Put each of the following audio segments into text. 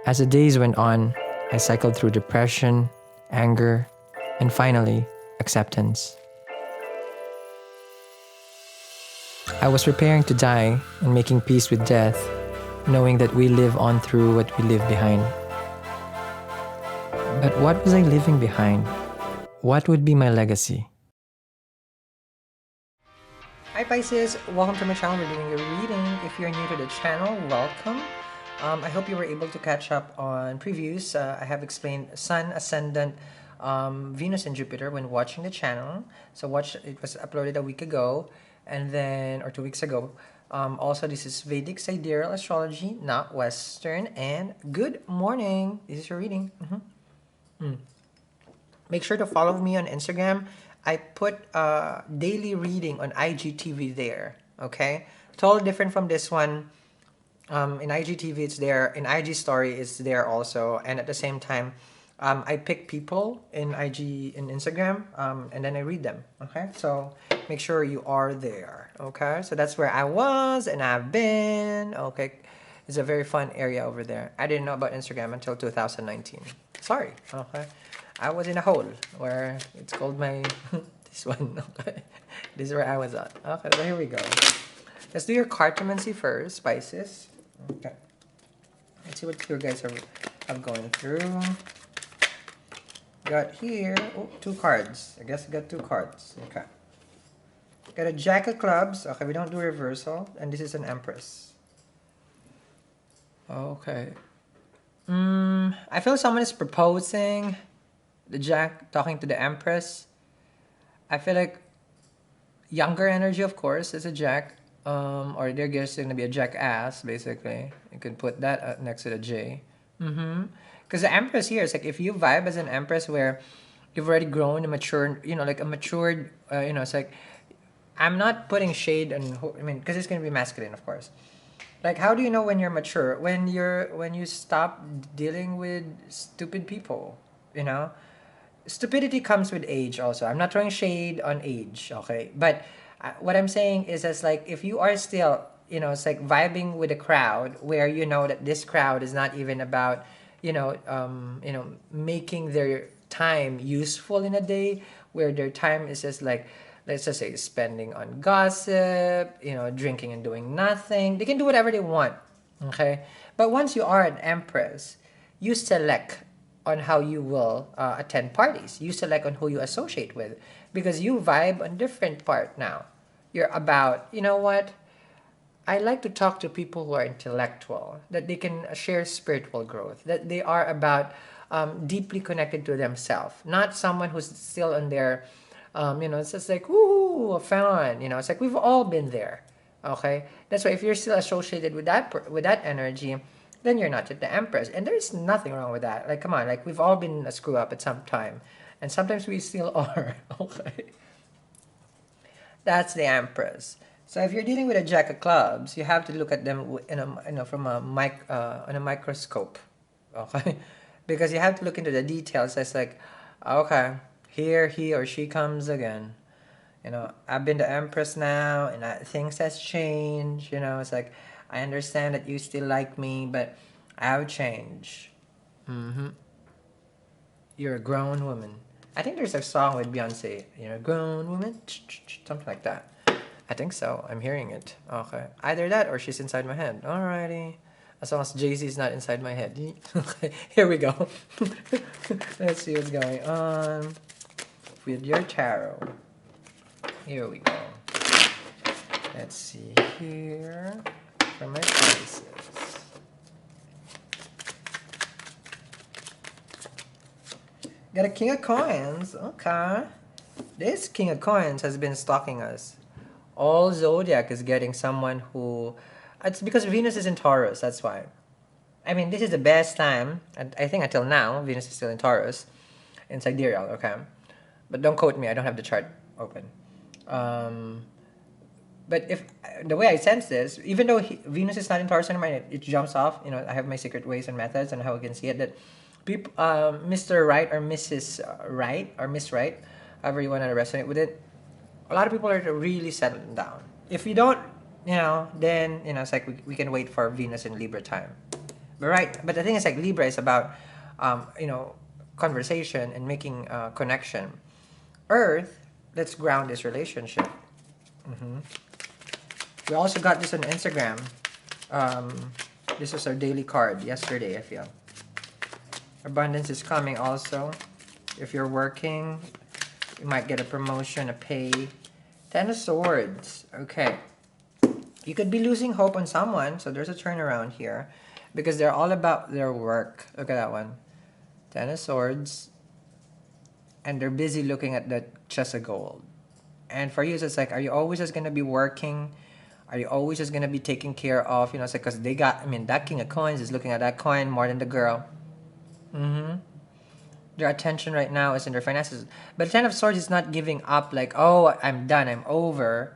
As the days went on, I cycled through depression, anger, and finally, acceptance. I was preparing to die and making peace with death, knowing that we live on through what we leave behind. But what was I leaving behind? What would be my legacy? Hi Pisces, welcome to my channel. We're doing a reading. If you're new to the channel, welcome. I hope you were able to catch up on previews. I have explained Sun, Ascendant, Venus, and Jupiter when watching the channel. So it was uploaded a week ago, and then or 2 weeks ago. Also, this is Vedic Sidereal Astrology, not Western. And good morning. This is your reading. Make sure to follow me on Instagram. I put a daily reading on IGTV there. Okay, totally different from this one. In IGTV it's there, in IG story it's there also, and at the same time I pick people in IG and Instagram, and then I read them. Okay, so make sure you are there. Okay, so that's where I was and I've been. Okay, it's a very fun area over there. I didn't know about Instagram until 2019. Sorry. Okay, I was in a hole where it's called my this one. Okay, this is where I was at. Okay, so here we go. Let's do your cartomancy first, Pisces. Okay. Let's see what you guys are going through. Got here, oh, 2 cards. I guess I got 2 cards. Okay. Got a Jack of Clubs. Okay, we don't do reversal. And this is an Empress. Okay. I feel someone is proposing. The Jack talking to the Empress. I feel like younger energy, of course, is a Jack. Or they're just going to be a jackass, basically. You can put that next to the J. Because the Empress here is like, if you vibe as an Empress where you've already grown and matured, like a matured, it's like, I'm not putting shade on, because it's going to be masculine, of course. Like, how do you know when you're mature? When you stop dealing with stupid people, Stupidity comes with age also. I'm not throwing shade on age, okay? But what I'm saying is, as like, if you are still, it's like vibing with a crowd where you know that this crowd is not even about, making their time useful in a day, where their time is just like, let's just say, spending on gossip, drinking and doing nothing. They can do whatever they want, okay? But once you are an Empress, you select on how you will attend parties. You select on who you associate with, because you vibe on different part now. You're about, you know what? I like to talk to people who are intellectual, that they can share spiritual growth, that they are about deeply connected to themselves, not someone who's still on their, it's just like, woo, fun. It's like we've all been there. Okay, that's why if you're still associated with that energy, then you're not yet the Empress. And there's nothing wrong with that. Like, come on, like, we've all been a screw up at some time. And sometimes we still are. Okay. That's the Empress. So if you're dealing with a Jack of Clubs, you have to look at them from a on a microscope. Okay. Because you have to look into the details. It's like, okay, here he or she comes again. I've been the Empress now, and things has changed. It's like, I understand that you still like me, but I've changed. You're a grown woman. I think there's a song with Beyonce. You're a grown woman, something like that. I think so. I'm hearing it. Okay, either that or she's inside my head. Alrighty. As long as Jay-Z is not inside my head. Okay, here we go. Let's see what's going on with your tarot. Here we go. Let's see here for my Pisces. Got a King of Coins. Okay. This King of Coins has been stalking us. All zodiac is getting someone who... It's because Venus is in Taurus, that's why. This is the best time. I think until now, Venus is still in Taurus. In Sidereal, okay? But don't quote me, I don't have the chart open. But if the way I sense this, even though Venus is not in Taurus anymore, it jumps off. I have my secret ways and methods and how I can see it. That people, Mr. Right or Mrs. Right or Miss Right, however you want to resonate with it, a lot of people are really settling down. If you don't, then it's like we can wait for Venus in Libra time. But the thing is, like, Libra is about, conversation and making connection. Earth, let's ground this relationship. We also got this on Instagram. This was our daily card yesterday, I feel. Abundance is coming also. If you're working, you might get a promotion, a pay. 10 of Swords. Okay. You could be losing hope on someone, so there's a turnaround here. Because they're all about their work. Look at that one. 10 of Swords. And they're busy looking at the chest of gold. And for you, it's like, are you always just going to be working? Are you always just going to be taken care of? You know, it's like, because they got, that King of Coins is looking at that coin more than the girl. Their attention right now is in their finances. But 10 of Swords is not giving up like, oh, I'm done, I'm over.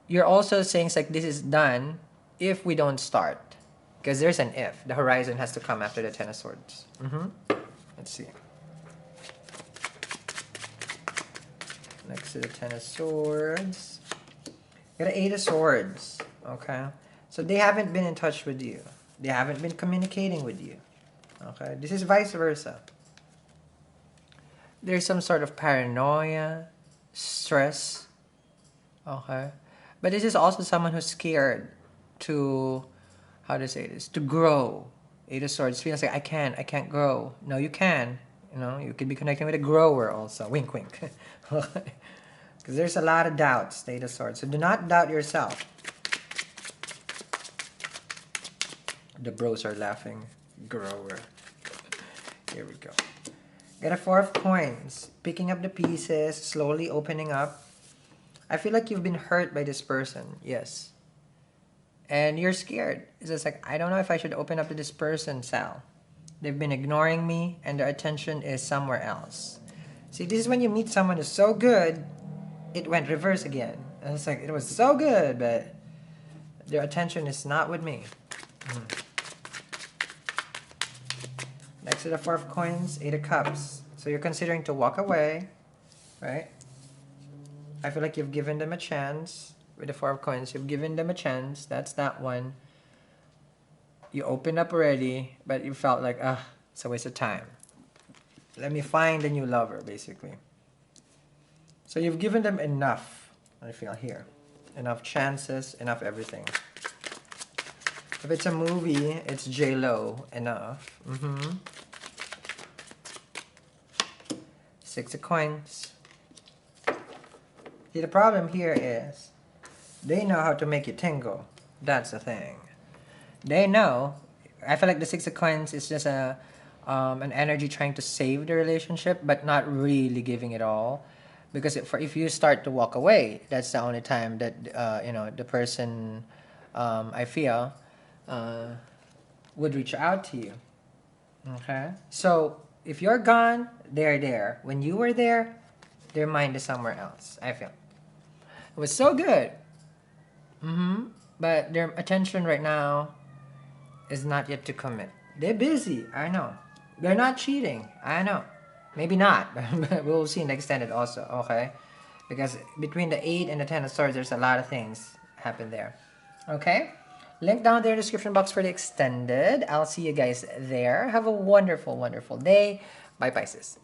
You're also saying it's like, this is done if we don't start. Because there's an if. The horizon has to come after the 10 of Swords. Let's see. Next to the 10 of Swords. Got an 8 of Swords. Okay. So they haven't been in touch with you. They haven't been communicating with you. Okay. This is vice versa. There's some sort of paranoia, stress. Okay. But this is also someone who's scared to, how to say this, to grow. 8 of Swords feels like, I can't grow. No, you can. You know, you could be connecting with a grower also. Wink, wink. Because there's a lot of doubts, 8 of Swords. So do not doubt yourself. The bros are laughing. Grower. Here we go. Get a 4 of Coins. Picking up the pieces, slowly opening up. I feel like you've been hurt by this person. Yes. And you're scared. It's just like, I don't know if I should open up to this person, Sal. They've been ignoring me and their attention is somewhere else. See, this is when you meet someone who's so good, it went reverse again. And it's like, it was so good, but their attention is not with me. Next to the 4 of Coins, 8 of Cups. So you're considering to walk away, right? I feel like you've given them a chance. With the 4 of Coins, you've given them a chance. That's that one. You opened up already, but you felt like, it's a waste of time. Let me find a new lover, basically. So you've given them enough, I feel here. Enough chances, enough everything. If it's a movie, it's J-Lo, enough. 6 of Coins. See, the problem here is, they know how to make you tingle. That's the thing. They know. I feel like the 6 of Coins is just an energy trying to save the relationship, but not really giving it all. Because if you start to walk away, that's the only time that the person, I feel, would reach out to you. Okay. So if you're gone, they're there. When you were there, their mind is somewhere else. I feel. It was so good. But their attention right now is not yet to commit. They're busy. I know. They're not cheating. I know. Maybe not. But we'll see in the extended also. Okay? Because between the 8 and the 10 of Swords, there's a lot of things happen there. Okay? Link down there in the description box for the extended. I'll see you guys there. Have a wonderful, wonderful day. Bye, Pisces.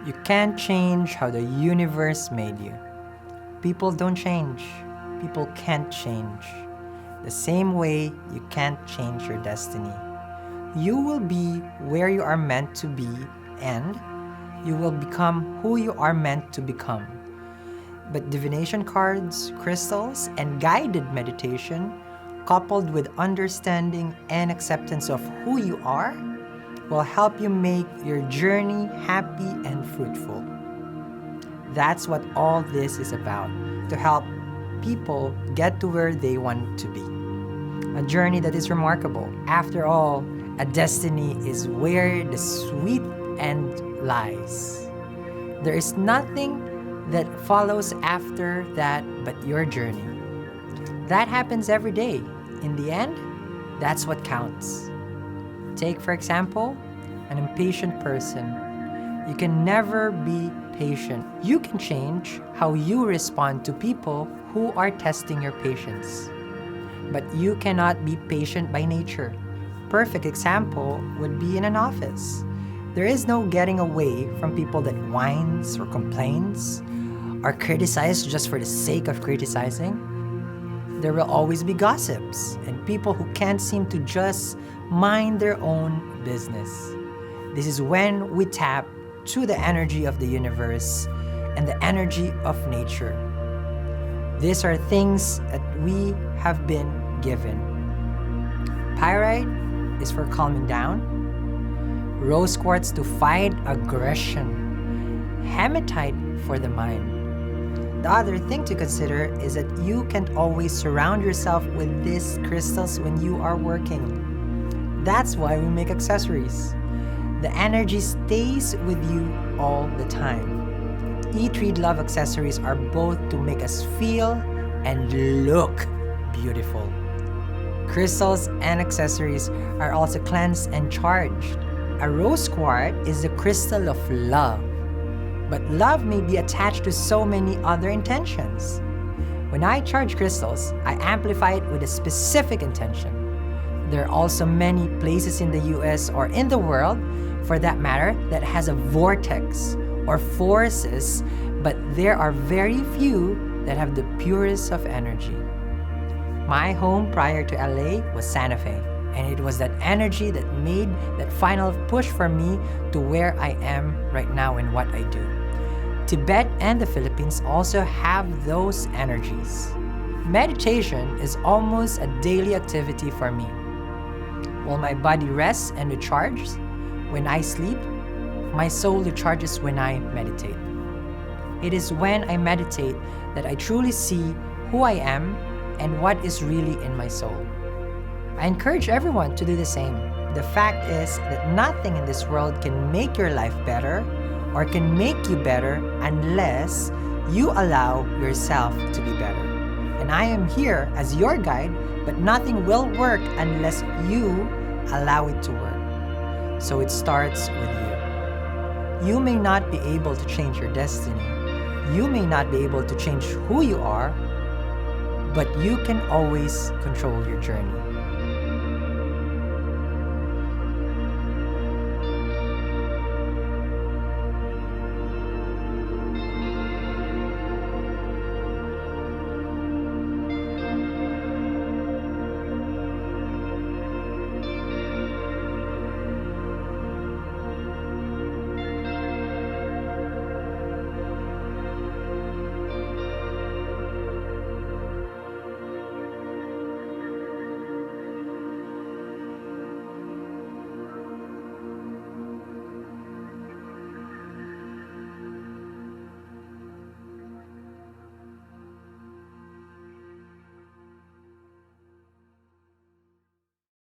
You can't change how the universe made you. People don't change. People can't change. The same way you can't change your destiny. You will be where you are meant to be, and you will become who you are meant to become. But divination cards, crystals, and guided meditation, coupled with understanding and acceptance of who you are, will help you make your journey happy and fruitful. That's what all this is about, to help people get to where they want to be. A journey that is remarkable. After all, a destiny is where the sweet end lies. There is nothing that follows after that but your journey. That happens every day. In the end, that's what counts. Take, for example, an impatient person. You can never be patient. You can change how you respond to people who are testing your patience. But you cannot be patient by nature. Perfect example would be in an office. There is no getting away from people that whines or complains or criticize just for the sake of criticizing. There will always be gossips and people who can't seem to just mind their own business. This is when we tap to the energy of the universe and the energy of nature. These are things that we have been given. Pyrite is for calming down, rose quartz to fight aggression, hematite for the mind. The other thing to consider is that you can't always surround yourself with these crystals when you are working. That's why we make accessories. The energy stays with you all the time. Eat, read, love accessories are both to make us feel and look beautiful. Crystals and accessories are also cleansed and charged. A rose quartz is the crystal of love, but love may be attached to so many other intentions. When I charge crystals, I amplify it with a specific intention. There are also many places in the US or in the world, for that matter, that has a vortex or forces, but there are very few that have the purest of energy. My home prior to LA was Santa Fe, and it was that energy that made that final push for me to where I am right now in what I do. Tibet and the Philippines also have those energies. Meditation is almost a daily activity for me. While my body rests and recharges when I sleep, my soul recharges when I meditate. It is when I meditate that I truly see who I am and what is really in my soul. I encourage everyone to do the same. The fact is that nothing in this world can make your life better or can make you better unless you allow yourself to be better. And I am here as your guide, but nothing will work unless you allow it to work. So it starts with you. You may not be able to change your destiny. You may not be able to change who you are, but you can always control your journey.